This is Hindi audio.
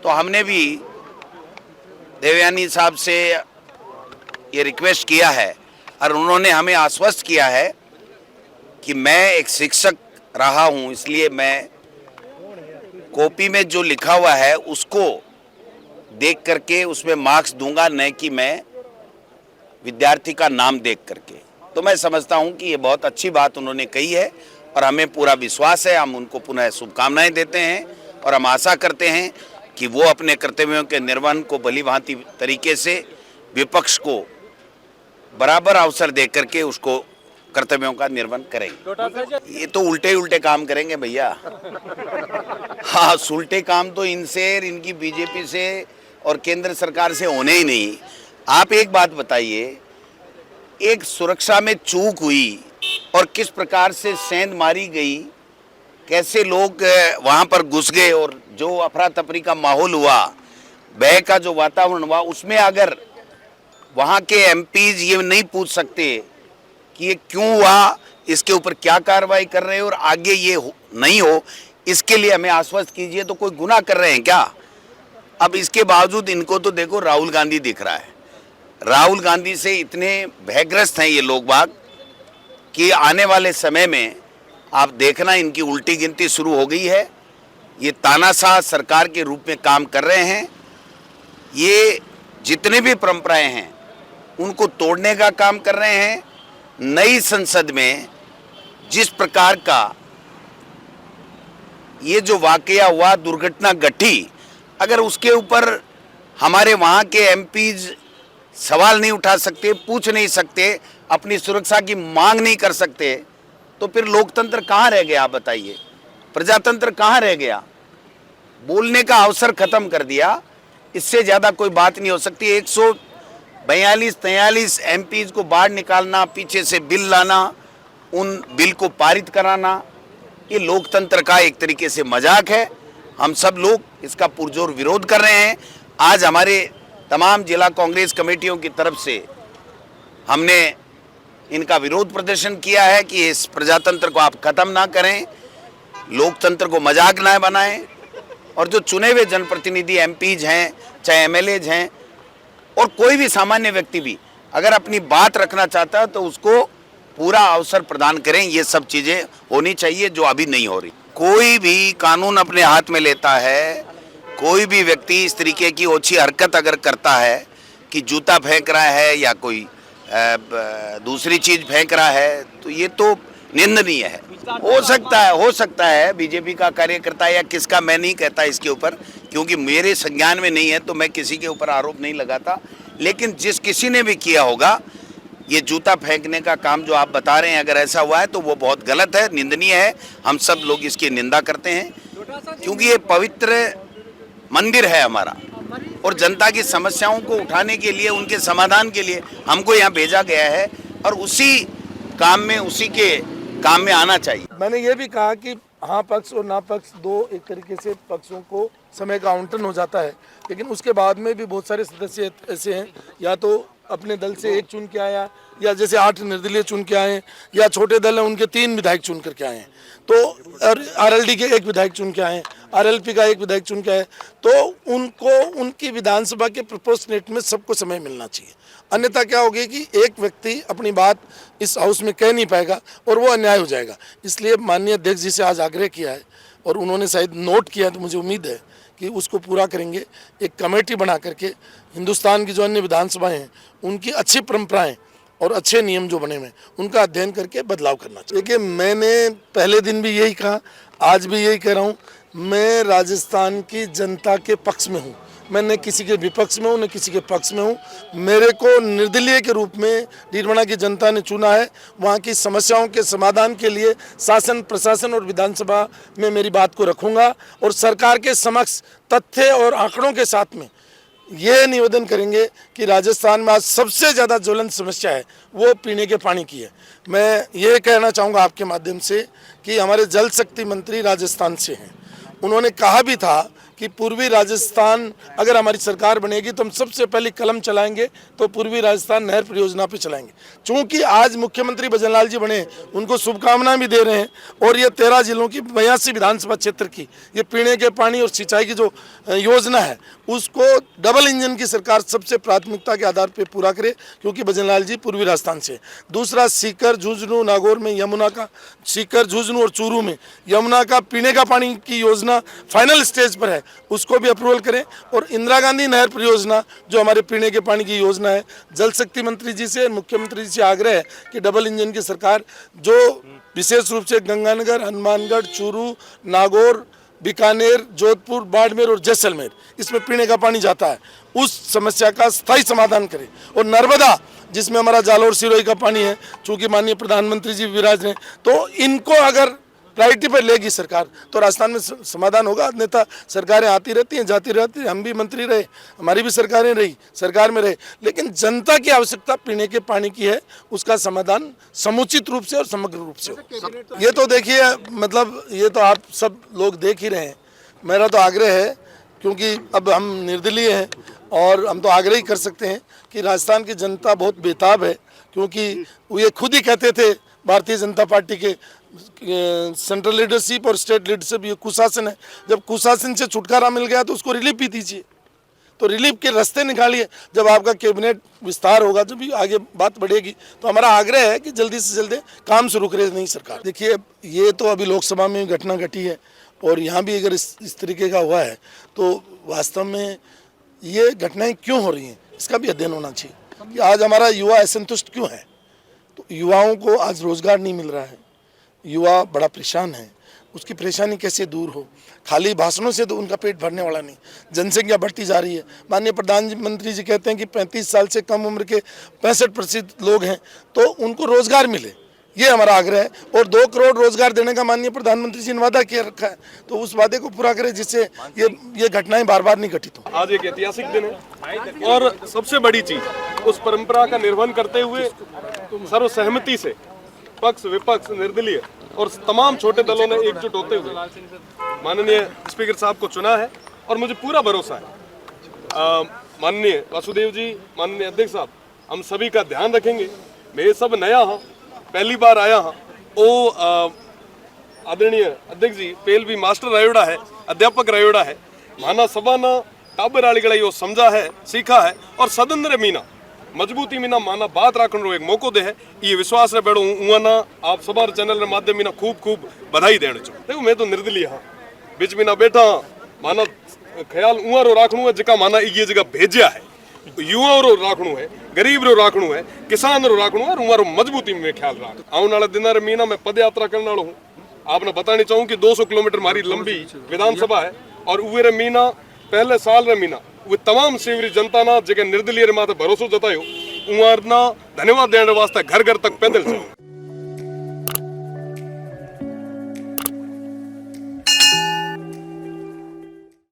तो हमने भी देवयानी साहब से ये रिक्वेस्ट किया है और उन्होंने हमें आश्वस्त किया है कि मैं एक शिक्षक रहा हूं, इसलिए मैं कॉपी में जो लिखा हुआ है उसको देख करके उसमें मार्क्स दूंगा, न कि मैं विद्यार्थी का नाम देख करके। तो मैं समझता हूं कि ये बहुत अच्छी बात उन्होंने कही है और हमें पूरा विश्वास है। हम उनको पुनः शुभकामनाएं देते हैं और हम आशा करते हैं कि वो अपने कर्तव्यों के निर्वहन को भलीभांति तरीके से विपक्ष को बराबर अवसर दे करके उसको कर्तव्यों का निर्वहन करेंगे। ये तो उल्टे काम करेंगे भैया। हाँ, उल्टे काम तो इनसे, इनकी बीजेपी से और केंद्र सरकार से होने ही नहीं। आप एक बात बताइए, एक सुरक्षा में चूक हुई और किस प्रकार से सेंध मारी गई, कैसे लोग वहां पर घुस गए और जो अफरा तफरी का माहौल हुआ, भय का जो वातावरण हुआ, उसमें अगर वहां के एमपीज ये नहीं पूछ सकते कि ये क्यों हुआ, इसके ऊपर क्या कार्रवाई कर रहे हो और आगे ये नहीं हो, इसके लिए हमें आश्वस्त कीजिए, तो कोई गुनाह कर रहे हैं क्या? अब इसके बावजूद इनको तो देखो राहुल गांधी दिख रहा है। राहुल गांधी से इतने भयग्रस्त हैं ये लोग बाग कि आने वाले समय में आप देखना इनकी उल्टी गिनती शुरू हो गई है। ये तानाशाह सरकार के रूप में काम कर रहे हैं। ये जितने भी परंपराएं हैं उनको तोड़ने का काम कर रहे हैं। नई संसद में जिस प्रकार का ये जो वाकया हुआ, दुर्घटना घटी, अगर उसके ऊपर हमारे वहाँ के एमपीज सवाल नहीं उठा सकते, पूछ नहीं सकते, अपनी सुरक्षा की मांग नहीं कर सकते, तो फिर लोकतंत्र कहाँ रह गया? आप बताइए, प्रजातंत्र कहाँ रह गया? बोलने का अवसर खत्म कर दिया। इससे ज़्यादा कोई बात नहीं हो सकती। 142-43 एमपीज को बाहर निकालना, पीछे से बिल लाना, उन बिल को पारित कराना, ये लोकतंत्र का एक तरीके से मजाक है। हम सब लोग इसका पुरजोर विरोध कर रहे हैं। आज हमारे तमाम जिला कांग्रेस कमेटियों की तरफ से हमने इनका विरोध प्रदर्शन किया है कि इस प्रजातंत्र को आप खत्म ना करें, लोकतंत्र को मजाक ना बनाएं, और जो चुने हुए जनप्रतिनिधि एमपीज हैं, चाहे एमएलएज हैं, और कोई भी सामान्य व्यक्ति भी अगर अपनी बात रखना चाहता है तो उसको पूरा अवसर प्रदान करें। ये सब चीज़ें होनी चाहिए जो अभी नहीं हो रही। कोई भी कानून अपने हाथ में लेता है, कोई भी व्यक्ति इस तरीके की ओछी हरकत अगर करता है कि जूता फेंक रहा है या कोई दूसरी चीज़ फेंक रहा है, तो ये तो निंदनीय है। हो सकता है बीजेपी का कार्यकर्ता या किसका, मैं नहीं कहता इसके ऊपर, क्योंकि मेरे संज्ञान में नहीं है तो मैं किसी के ऊपर आरोप नहीं लगाता। लेकिन जिस किसी ने भी किया होगा ये जूता फेंकने का काम जो आप बता रहे हैं, अगर ऐसा हुआ है तो वो बहुत गलत है, निंदनीय है। हम सब लोग इसकी निंदा करते हैं, क्योंकि ये पवित्र मंदिर है हमारा, और जनता की समस्याओं को उठाने के लिए, उनके समाधान के लिए हमको यहाँ भेजा गया है, और उसी के काम में आना चाहिए। मैंने ये भी कहा कि हाँ पक्ष और ना पक्ष दो एक तरीके से पक्षों को समय का आवंटन हो जाता है, लेकिन उसके बाद में भी बहुत सारे सदस्य ऐसे हैं, या तो अपने दल से एक चुन के आया, या जैसे 8 निर्दलीय चुन के आए, या छोटे दल हैं उनके 3 विधायक चुन करके आए हैं, तो आरएलडी के 1 विधायक चुन के आए, आरएलपी का 1 विधायक चुन के आए, तो उनको उनकी विधानसभा के प्रोपोर्शनेट में सबको समय मिलना चाहिए। अन्यथा क्या होगी कि एक व्यक्ति अपनी बात इस हाउस में कह नहीं पाएगा और वो अन्याय हो जाएगा। इसलिए माननीय अध्यक्ष जी से आज आग्रह किया है और उन्होंने शायद नोट किया, तो मुझे उम्मीद है कि उसको पूरा करेंगे। एक कमेटी बना करके हिंदुस्तान की जो अन्य विधानसभाएं हैं उनकी अच्छी परंपराएं और अच्छे नियम जो बने हुए उनका अध्ययन करके बदलाव करना चाहिए। देखिए, मैंने पहले दिन भी यही कहा, आज भी यही कह रहा हूँ, मैं राजस्थान की जनता के पक्ष में हूँ। मैं न किसी के विपक्ष में हूँ न किसी के पक्ष में हूँ। मेरे को निर्दलीय के रूप में डीडवाना की जनता ने चुना है। वहाँ की समस्याओं के समाधान के लिए शासन, प्रशासन और विधानसभा में मेरी बात को रखूँगा, और सरकार के समक्ष तथ्य और आंकड़ों के साथ में ये निवेदन करेंगे कि राजस्थान में आज सबसे ज़्यादा ज्वलंत समस्या है वो पीने के पानी की है। मैं ये कहना चाहूँगा आपके माध्यम से कि हमारे जल शक्ति मंत्री राजस्थान से हैं। उन्होंने कहा भी था कि पूर्वी राजस्थान अगर हमारी सरकार बनेगी तो हम सबसे पहले कलम चलाएंगे तो पूर्वी राजस्थान नहर परियोजना पे चलाएंगे। चूंकि आज मुख्यमंत्री भजनलाल जी बने, उनको शुभकामनाएं भी दे रहे हैं और ये 13 जिलों की 82 विधानसभा क्षेत्र की ये पीने के पानी और सिंचाई की जो योजना है उसको डबल इंजन की सरकार सबसे प्राथमिकता के आधार पर पूरा करे, क्योंकि भजनलाल जी पूर्वी राजस्थान से। दूसरा, सीकर झुंझुनू नागौर में यमुना का, सीकर झुंझुनू और चूरू में यमुना का पीने का पानी की योजना फाइनल स्टेज पर है, उसको भी अप्रूवल करें। और इंदिरा गांधी नहर परियोजना जो हमारे पीने के पानी की योजना है, जल शक्ति मंत्री जी से, मुख्यमंत्री जी से आग्रह है कि डबल इंजन की सरकार जो विशेष रूप से गंगानगर, हनुमानगढ़, चूरू, नागौर, बीकानेर, जोधपुर, बाड़मेर और जैसलमेर इसमें पीने का पानी जाता है, उस समस्या का स्थायी समाधान करे। और नर्मदा जिसमें हमारा जालौर सिरोही का पानी है, चूंकि माननीय प्रधानमंत्री जी विराज रहे, तो इनको अगर प्रायोरिटी पर लेगी सरकार तो राजस्थान में समाधान होगा। अन्यथा सरकारें आती रहती हैं, जाती रहती हैं, हम भी मंत्री रहे, हमारी भी सरकारें रही, सरकार में रहे, लेकिन जनता की आवश्यकता पीने के पानी की है, उसका समाधान समुचित रूप से और समग्र रूप से हो। ये तो देखिए, मतलब ये तो आप सब लोग देख ही रहे हैं। मेरा तो आग्रह है, क्योंकि अब हम निर्दलीय हैं और हम तो आग्रह ही कर सकते हैं कि राजस्थान की जनता बहुत बेताब है, क्योंकि वो ये खुद ही कहते थे भारतीय जनता पार्टी के सेंट्रल लीडरशिप और स्टेट लीडरशिप ये कुशासन है। जब कुशासन से छुटकारा मिल गया तो उसको रिलीफ भी दीजिए, तो रिलीफ के रास्ते निकालिए। जब आपका कैबिनेट विस्तार होगा, जब भी आगे बात बढ़ेगी, तो हमारा आग्रह है कि जल्दी से जल्दी काम शुरू करे नहीं सरकार। देखिए, ये तो अभी लोकसभा में घटना घटी है और यहाँ भी अगर इस तरीके का हुआ है तो वास्तव में ये घटनाएं क्यों हो रही हैं इसका भी अध्ययन होना चाहिए कि आज हमारा युवा असंतुष्ट क्यों है। तो युवाओं को आज रोजगार नहीं मिल रहा है, युवा बड़ा परेशान है, उसकी परेशानी कैसे दूर हो। खाली भाषणों से तो उनका पेट भरने वाला नहीं। जनसंख्या बढ़ती जा रही है, माननीय प्रधानमंत्री जी कहते हैं कि 35 साल से कम उम्र के 65% लोग हैं, तो उनको रोजगार मिले, ये हमारा आग्रह है। और 2 करोड़ रोजगार देने का माननीय प्रधानमंत्री जी ने वादा किया रखा है, तो उस वादे को पूरा करें जिससे ये घटनाएं बार बार नहीं घटित हो। आज एक ऐतिहासिक दिन है और सबसे बड़ी चीज उस परंपरा का निर्वहन करते हुए सर्वसहमति से पक्ष, विपक्ष, निर्दलीय और तमाम छोटे दलों ने एकजुट होते हुए माननीय स्पीकर साहब को चुना है। और मुझे पूरा भरोसा है माननीय वासुदेव जी, माननीय अध्यक्ष साहब, हम सभी का ध्यान रखेंगे। मैं ये सब नया हाँ, पहली बार आया हाँ। ओ आदरणीय अध्यक्ष जी पेल भी मास्टर रहोड़ा है, अध्यापक रहोड़ा है, माना सभा ना टाबर आलिगड़ा यो समझा है, सीखा है और सदन रे मीना मजबूती मीना माना बात राखण रो एक मौको दे है। ये विश्वास रे बेड़ो उना आप सभा चैनल रे माध्यम मीना खूब खूब बधाई देण छो। देखो मैं तो निर्दलीय हाँ, बीच मीना बैठा हाँ, माना ख्याल उआ रो राखणू है जिका माना ये जगह भेजा है, युवाओं रो राखणू है, गरीब रो राखणू है, किसान रो राखणू है और उमारो मजबूती में ख्याल राख। आने वाले दिन रे मीना में पद यात्रा करने वालों हूँ। आपने बतानी चाहूँ कि 200 किलोमीटर हमारी लंबी विधानसभा है और उवे रे मीना पहले साल रे मीना वे तमाम सेवरी जनता ना जगह निर्दलीय रे माथे भरोसो जतायो उमार ना धन्यवाद देने वास्ते घर घर तक पैदल चलो।